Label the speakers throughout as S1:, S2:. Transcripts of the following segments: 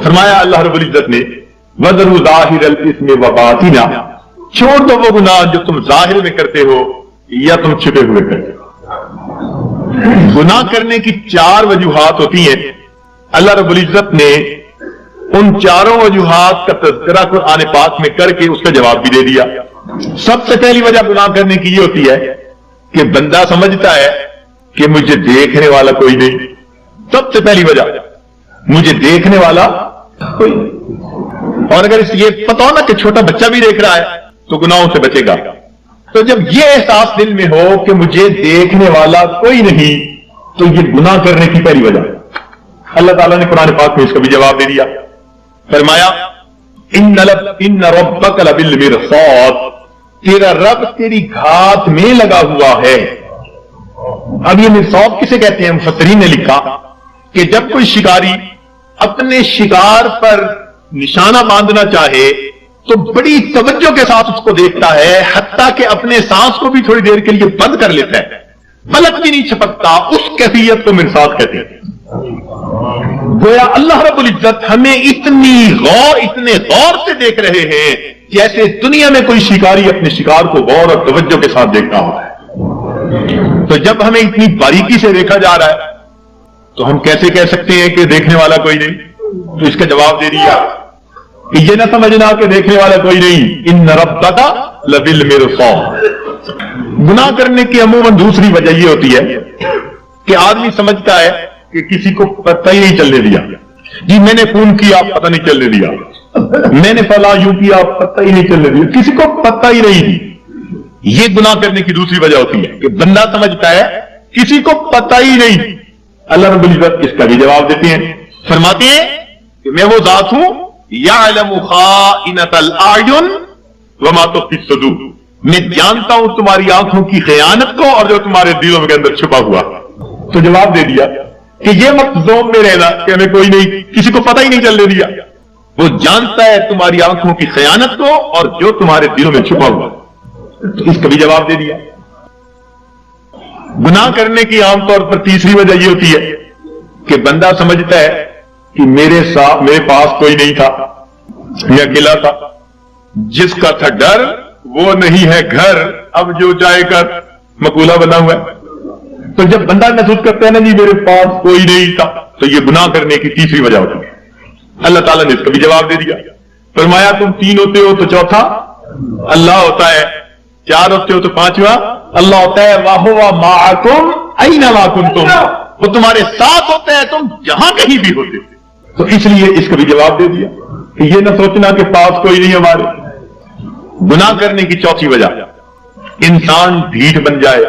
S1: فرمایا اللہ رب العزت نے وَذَرُوا ظَاهِرَ الْإِثْمِ وَبَاطِنَهُ، چھوڑ دو وہ گناہ جو تم ظاہر میں کرتے ہو یا تم چھپے ہوئے کرتے ہو۔ گناہ کرنے کی 4 وجوہات ہوتی ہیں، اللہ رب العزت نے ان 4 وجوہات کا تذکرہ قرآن پاک میں کر کے اس کا جواب بھی دے دیا۔ سب سے پہلی وجہ گناہ کرنے کی یہ ہوتی ہے کہ بندہ سمجھتا ہے کہ مجھے دیکھنے والا کوئی نہیں۔ سب سے پہلی وجہ مجھے دیکھنے والا کوئی نہیں، اور اگر اس یہ پتہ ہو نا کہ چھوٹا بچہ بھی دیکھ رہا ہے تو گناہوں سے بچے گا۔ تو جب یہ احساس دل میں ہو کہ مجھے دیکھنے والا کوئی نہیں تو یہ گناہ کرنے کی پہلی وجہ۔ اللہ تعالیٰ نے قرآن پاک میں اس کا بھی جواب دے دیا، فرمایا ان ربک لبالمرصاد، تیرا رب تیری گھات میں لگا ہوا ہے۔ اب یہ مرصاد کسے کہتے ہیں؟ مفسرین نے لکھا کہ جب کوئی شکاری اپنے شکار پر نشانہ باندھنا چاہے تو بڑی توجہ کے ساتھ اس کو دیکھتا ہے، حتیٰ کہ اپنے سانس کو بھی تھوڑی دیر کے لیے بند کر لیتا ہے، پلک بھی نہیں چھپکتا۔ اس کیفیت کو مرصاد کہتے ہیں۔ گویا اللہ رب العزت ہمیں اتنے غور سے دیکھ رہے ہیں جیسے دنیا میں کوئی شکاری اپنے شکار کو غور اور توجہ کے ساتھ دیکھتا ہوتا ہے۔ تو جب ہمیں اتنی باریکی سے دیکھا جا رہا ہے تو ہم کیسے کہہ سکتے ہیں کہ دیکھنے والا کوئی نہیں؟ تو اس کا جواب دے دیا کہ یہ نہ سمجھنا کہ دیکھنے والا کوئی نہیں، ان ربک لبالمرصاد۔ گناہ کرنے کی عموماً دوسری وجہ یہ ہوتی ہے کہ آدمی سمجھتا ہے کہ کسی کو پتہ ہی نہیں چلنے دیا، جی میں نے فون کیا پتہ نہیں چلنے دیا، میں نے فلاں یوں کیا پتہ ہی نہیں چلنے دیا، کسی کو پتہ ہی نہیں دی۔ یہ گناہ کرنے کی دوسری وجہ ہوتی ہے کہ بندہ سمجھتا ہے کسی کو پتہ ہی نہیں۔ اللہ رب العزت اس کا بھی جواب دیتے ہیں، فرماتے ہیں کہ میں وہ ذات ہوں یعلم خائنۃ الاعین وما تخفی الصدور، میں جانتا ہوں تمہاری آنکھوں کی خیانت کو اور جو تمہارے دلوں کے اندر چھپا ہوا۔ تو جواب دے دیا کہ یہ مت ذوق میں رہنا کہ ہمیں کوئی نہیں، کسی کو پتہ ہی نہیں چلنے دیا، وہ جانتا ہے تمہاری آنکھوں کی خیانت کو اور جو تمہارے دلوں میں چھپا ہوا۔ تو اس کا بھی جواب دے دیا۔ گناہ کرنے کی عام طور پر تیسری وجہ یہ ہوتی ہے کہ بندہ سمجھتا ہے کہ میرے پاس کوئی نہیں تھا، میں اکیلا تھا، جس کا تھا ڈر وہ نہیں ہے گھر، اب جو جائے کر مقولہ بنا ہوا ہے۔ تو جب بندہ محسوس کرتا ہے نا جی میرے پاس کوئی نہیں تھا، تو یہ گناہ کرنے کی تیسری وجہ ہوتی ہے۔ اللہ تعالیٰ نے اس کا بھی جواب دے دیا، فرمایا تم 3 ہوتے ہو تو چوتھا اللہ ہوتا ہے، 4 ہوتے ہو تو 5واں اللہ ہوتا ہے، وَهُوَ مَعَكُمْ أَيْنَمَا كُنْتُمْ، وہ تمہارے ساتھ ہوتا ہے تم جہاں کہیں بھی ہوتے۔ تو اس لیے اس کا بھی جواب دے دیا کہ یہ نہ سوچنا کہ پاس کوئی نہیں ہمارے۔ گناہ کرنے کی چوتھی وجہ، انسان ڈھیٹ بن جائے،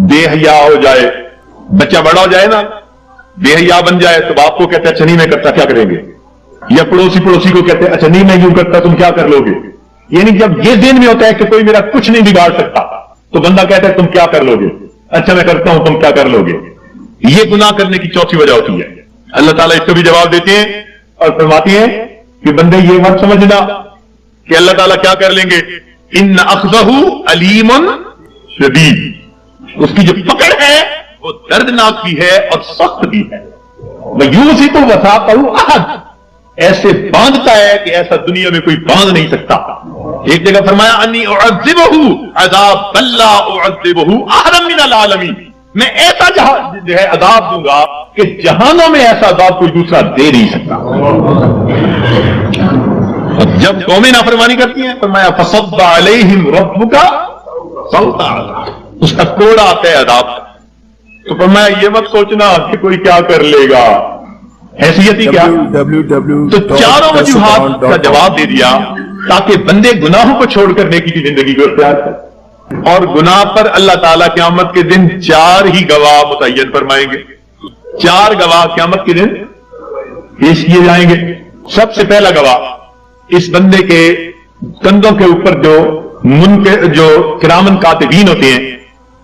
S1: بے حیا ہو جائے۔ بچہ بڑا ہو جائے نا، بے حیا بن جائے تو باپ کو کہتے ہیں اچھا نہیں میں کرتا کیا کریں گے، یا پڑوسی کو کہتے ہیں اچھا نہیں میں یوں کرتا تم کیا کر لو گے۔ یعنی جب یہ ذہن میں ہوتا ہے کہ کوئی میرا کچھ نہیں بگاڑ سکتا تو بندہ کہتا ہے تم کیا کر لو گے، اچھا میں کرتا ہوں تم کیا کر لو گے۔ یہ گناہ کرنے کی چوتھی وجہ ہوتی ہے۔ اللہ تعالیٰ اس کو بھی جواب دیتے ہیں اور فرماتے ہیں کہ بندے یہ مت سمجھنا کہ اللہ تعالیٰ کیا کر لیں گے، ان اخذہ علیم شدید، اس کی جو پکڑ ہے وہ دردناک بھی ہے اور سخت بھی ہے۔ وَيُوثِقُ وَثَاقَهُ أَحَدٌ، ایسے باندھتا ہے کہ ایسا دنیا میں کوئی باندھ نہیں سکتا۔ ایک جگہ فرمایا انی اعذبہ عذاب لا اعذبہ احدا من العالمین، میں ایسا جو ہے عذاب دوں گا کہ جہانوں میں ایسا عذاب کوئی دوسرا دے نہیں سکتا۔ جب قومیں نافرمانی کرتی ہیں فرمایا فصب علیہم ربک صوت عذاب، اس کا کوڑا آتا ہے عذاب کا۔ تو فرمایا یہ مت سوچنا کہ کوئی کیا کر لے گا، حیثیت ہی کیا۔ تو چاروں وجوہات کا جواب دے دیا تاکہ بندے گناہوں کو چھوڑ کر نیکی کی زندگی کو اختیار کریں۔ اور گناہ پر اللہ تعالیٰ قیامت کے دن 4 ہی گواہ متعین فرمائیں گے۔ 4 گواہ قیامت کے دن پیش کیے جائیں گے۔ سب سے پہلا گواہ اس بندے کے کندھوں کے اوپر جو کرامن کاتبین ہوتے ہیں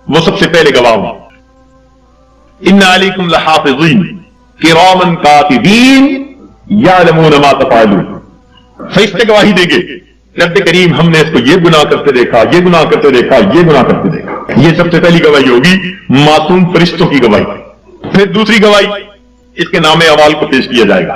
S1: وہ سب سے پہلے گواہ ہوں۔ ان علیکم لحافظین کرامن کاتبین یعلمون ما تفعلون، فرشتے گواہی دیں گے رب کریم ہم نے اس کو یہ گناہ کرتے دیکھا، یہ گناہ کرتے دیکھا، یہ گناہ کرتے دیکھا۔ یہ سب سے پہلی گواہی ہوگی معصوم فرشتوں کی گواہی۔ پھر دوسری گواہی اس کے نام اعمال کو پیش کیا جائے گا۔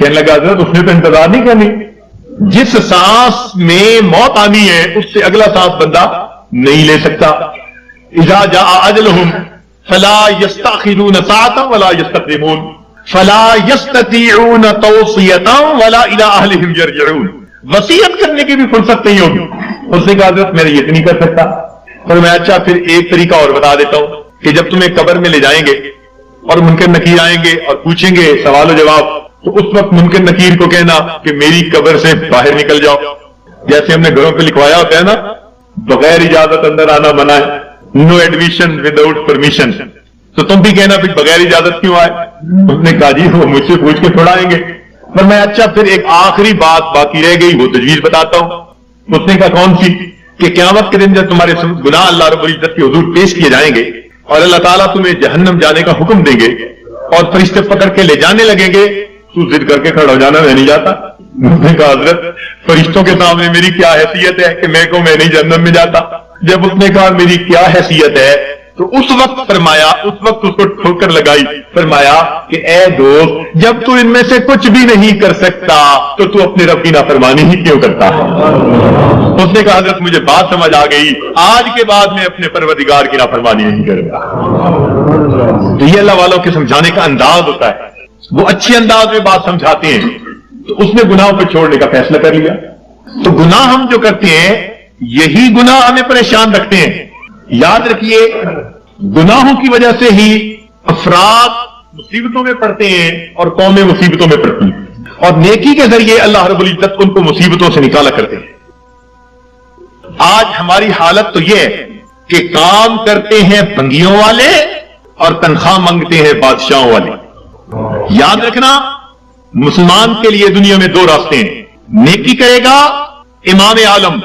S1: کہنے لگا حضرت اس نے تو انتظار نہیں کرنی، جس سانس میں موت آنی ہے اس سے اگلا سانس بندہ نہیں لے سکتا. اذا جاء اجلهم فلا يستأخرون ساعة ولا يستقدمون فلا يستطيعون توصية ولا الى اهلهم يرجعون. وصیت کرنے کی بھی فرصت نہیں ہوگی. اس نے کہا حضرت میں یہ نہیں کر سکتا. اور میں اچھا پھر ایک طریقہ اور بتا دیتا ہوں کہ جب تمہیں قبر میں لے جائیں گے اور منکر نکیر آئیں گے اور پوچھیں گے سوال و جواب، تو اس وقت منکر نکیر کو کہنا کہ میری قبر سے باہر نکل جاؤ. جیسے ہم نے گھروں پہ لکھوایا ہوتا ہے نا، بغیر اجازت اندر آنا منع ہے، نو ایڈمیشن وداؤٹ پرمیشن. تو تم بھی کہنا پھر بغیر اجازت کیوں آئے؟ اس نے کہا جی وہ مجھ سے پوچھ کے تھوڑا آئیں گے. پر میں اچھا پھر ایک آخری بات باقی رہ گئی، وہ تجویز بتاتا ہوں. اس نے کہا کون سی؟ کہ قیامت کے دن جب تمہارے گناہ اللہ رب العزت کے حضور پیش کیے جائیں گے اور اللہ تعالیٰ تمہیں جہنم جانے کا حکم دیں گے اور فرشتے پکڑ کے لے جانے لگیں گے، تو ضد کر کے کھڑا ہو جانا میں نہیں جاتا. اس نے کہا حضرت فرشتوں کے سامنے میری کیا حیثیت ہے کہ میں کو میں نہیں جہنم میں جاتا. جب اس نے کہا میری کیا حیثیت ہے تو اس وقت فرمایا، اس وقت اس کو ٹھوکر لگائی، فرمایا کہ اے دوست جب تو ان میں سے کچھ بھی نہیں کر سکتا تو تو اپنے رب کی نافرمانی ہی کیوں کرتا ہے؟ اس نے کہا حضرت مجھے بات سمجھ آ گئی، آج کے بعد میں اپنے پروردگار کی نافرمانی نہیں کروں گا. تو یہ اللہ والوں کے سمجھانے کا انداز ہوتا ہے، وہ اچھے انداز میں بات سمجھاتے ہیں. تو اس نے گناہوں کو چھوڑنے کا فیصلہ کر لیا. تو گناہ ہم جو کرتے ہیں یہی گناہ ہمیں پریشان رکھتے ہیں. یاد رکھیے گناہوں کی وجہ سے ہی افراد مصیبتوں میں پڑتے ہیں اور قومیں مصیبتوں میں پڑتی ہیں، اور نیکی کے ذریعے اللہ رب العزت ان کو مصیبتوں سے نکالا کرتے ہیں. آج ہماری حالت تو یہ ہے کہ کام کرتے ہیں بنگیوں والے اور تنخواہ مانگتے ہیں بادشاہوں والے. یاد رکھنا مسلمان کے لیے دنیا میں دو راستے ہیں، نیکی کرے گا امام عالم،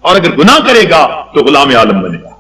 S1: اور اگر گناہ کرے گا تو غلام عالم بنے گا.